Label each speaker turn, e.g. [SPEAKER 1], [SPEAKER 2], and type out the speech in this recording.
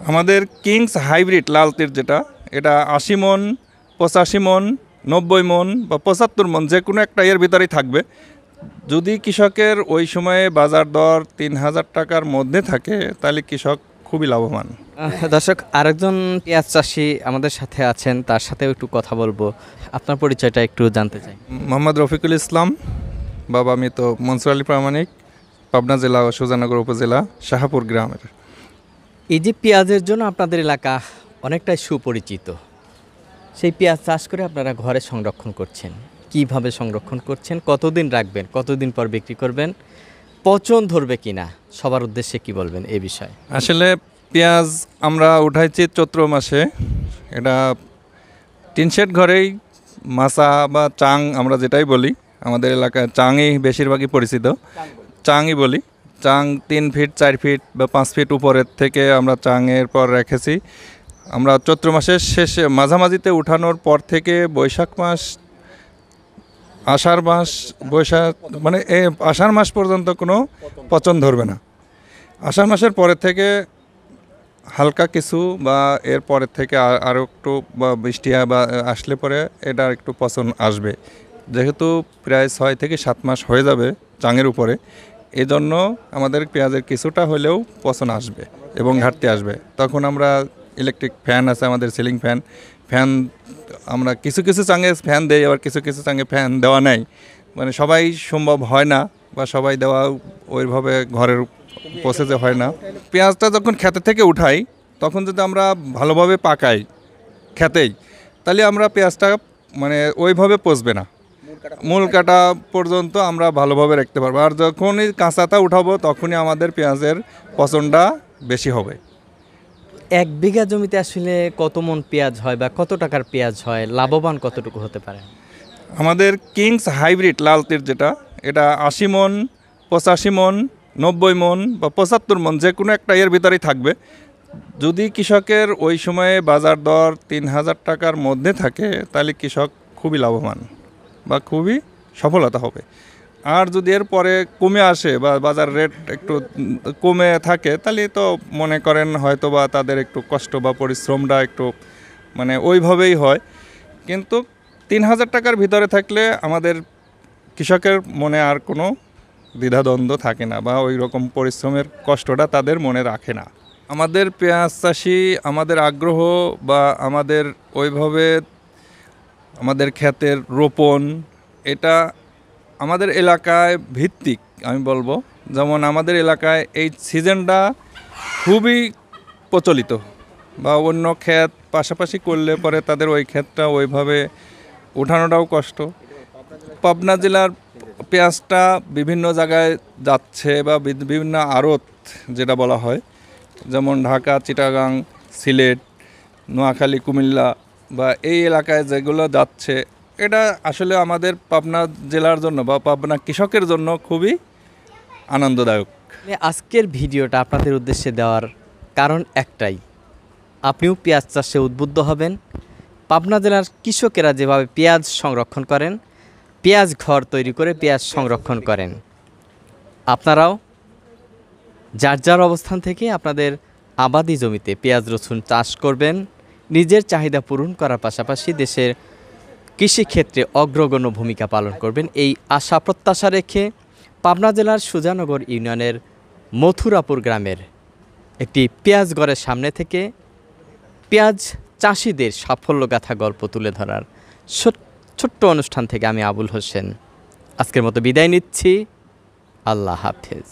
[SPEAKER 1] আমাদের Kings hybrid লাল তীর যেটা, এটা ৮০ মন, ৮৫ মন, ৯০ মন বা ৭৫ মন যে কোনো একটা এর ভিতরেই থাকবে। যদি কৃষকের ওই সময়ে বাজার দর ৩,০০০ টাকার মধ্যে থাকে তাহলে কৃষক খুবই লাভবান।
[SPEAKER 2] দর্শক, আরেকজন পেঁয়াজ চাষি আমাদের সাথে আছেন, তার সাথেও একটু কথা বলবো। আপনার পরিচয়টা একটু জানতে চাই।
[SPEAKER 1] মোহাম্মদ রফিকুল ইসলাম, বাবা আমি তো মনসুর আলী প্রামাণিক, পাবনা জেলা ও সুজানগর উপজেলা শাহাপুর গ্রামের।
[SPEAKER 2] এই যে পেঁয়াজের জন্য আপনাদের এলাকা অনেকটাই সুপরিচিত, সেই পেঁয়াজ চাষ করে আপনারা ঘরে সংরক্ষণ করছেন, কিভাবে সংরক্ষণ করছেন, কতদিন রাখবেন, কতদিন পর বিক্রি করবেন, পচন ধরবে কিনা, সবার উদ্দেশ্যে কি বলবেন এই বিষয়ে?
[SPEAKER 1] আসলে পেঁয়াজ আমরা উঠাইছি চৈত্র মাসে। এটা টিনশেড ঘরেই মাচা বা চাং আমরা যেটাই বলি, আমাদের এলাকায় চাংই বেশিরভাগই পরিচিত, চাংই বলি। চাং ৩ ফিট ৪ ফিট বা ৫ ফিট উপরের থেকে আমরা চাঙের পর রেখেছি। আমরা চৈত্র মাসের শেষে মাঝামাঝিতে উঠানোর পর থেকে বৈশাখ মাস, আষাঢ় মাস, বৈশাখ মানে আষাঢ় মাস পর্যন্ত কোনো পচন ধরবে না। আষাঢ় মাসের পরের থেকে হালকা কিছু বা এর পরের থেকে আরও একটু বা বৃষ্টি বা আসলে পরে এটা একটু পচন আসবে। যেহেতু প্রায় ৬ থেকে ৭ মাস হয়ে যাবে চাঙের উপরে, এজন্য আমাদের পেঁয়াজের কিছুটা হলেও পচন আসবে এবং ঘাটতি আসবে। তখন আমরা ইলেকট্রিক ফ্যান আছে আমাদের, সিলিং ফ্যান আমরা কিছু কিছু চাঙে ফ্যান দেই, আবার কিছু কিছু চাঙে ফ্যান দেওয়া নেই। মানে সবাই সম্ভব হয় না বা সবাই দেওয়া ওইভাবে ঘরের প্রসেসে হয় না। পেঁয়াজটা যখন খেতে থেকে উঠাই তখন যদি আমরা ভালোভাবে পাকাই খেতেই, তাহলে আমরা পেঁয়াজটা মানে ওইভাবে পচবে না, মূল কাটা পর্যন্ত আমরা ভালোভাবে রাখতে পারবো। আর যখনই কাঁচাটা উঠাবো তখনই আমাদের পেঁয়াজের পচনটা বেশি হবে।
[SPEAKER 2] ১ বিঘা জমিতে আসলে কত মন পেঁয়াজ হয় বা কত টাকার পেঁয়াজ হয়, লাভবান কতটুকু হতে পারে?
[SPEAKER 1] আমাদের কিংস হাইব্রিড লাল তীর যেটা, এটা ৮০ মন, ৮৫ মন, ৯০ মন বা ৭৫ মন যে কোনো একটা এর ভিতরেই থাকবে। যদি কৃষকের ওই সময়ে বাজার দর ৩,০০০ টাকার মধ্যে থাকে তাহলে কৃষক খুবই লাভবান বা খুবই সফলতা হবে। আর যদি এর পরে কমে আসে বা বাজার রেট একটু কমে থাকে তাহলে তো মনে করেন হয়তো বা তাদের একটু কষ্ট বা পরিশ্রমটা একটু মানে ওইভাবেই হয়। কিন্তু ৩,০০০ টাকার ভিতরে থাকলে আমাদের কৃষকের মনে আর কোনো দ্বিধাদ্বন্দ্ব থাকে না বা ওই রকম পরিশ্রমের কষ্টটা তাদের মনে রাখে না। আমাদের পেঁয়াজ চাষি আমাদের আগ্রহ বা আমাদের ওইভাবে আমাদের ক্ষেতের রোপণ, এটা আমাদের এলাকায় ভিত্তিক আমি বলবো। যেমন আমাদের এলাকায় এই সিজনটা খুবই প্রচলিত, বা অন্য ক্ষেত পাশাপাশি করলে পরে তাদের ওই ক্ষেতটা ওইভাবে ওঠানোটাও কষ্ট। পাবনা জেলার পেঁয়াজটা বিভিন্ন জায়গায় যাচ্ছে বা বিভিন্ন আড়ত যেটা বলা হয়, যেমন ঢাকা, চিটাগাং, সিলেট, নোয়াখালী, কুমিল্লা বা এই এলাকায় যেগুলো যাচ্ছে, এটা আসলে আমাদের পাবনা জেলার জন্য বা পাবনা কৃষকের জন্য খুবই আনন্দদায়ক।
[SPEAKER 2] আজকের ভিডিওটা আপনাদের উদ্দেশ্যে দেওয়ার কারণ একটাই, আপনিও পেঁয়াজ চাষে উদ্বুদ্ধ হবেন। পাবনা জেলার কৃষকেরা যেভাবে পেঁয়াজ সংরক্ষণ করেন, পেঁয়াজ ঘর তৈরি করে পেঁয়াজ সংরক্ষণ করেন, আপনারাও যার যার অবস্থান থেকে আপনাদের আবাদি জমিতে পেঁয়াজ রসুন চাষ করবেন, নিজের চাহিদা পূরণ করার পাশাপাশি দেশের কৃষিক্ষেত্রে অগ্রগণ্য ভূমিকা পালন করবেন, এই আশা প্রত্যাশা রেখে পাবনা জেলার সুজানগর ইউনিয়নের মথুরাপুর গ্রামের একটি পেঁয়াজ ঘরের সামনে থেকে পেঁয়াজ চাষিদের সাফল্যগাথা গল্প তুলে ধরার ছোট্ট অনুষ্ঠান থেকে আমি আবুল হোসেন আজকের মতো বিদায় নিচ্ছি। আল্লাহ হাফেজ।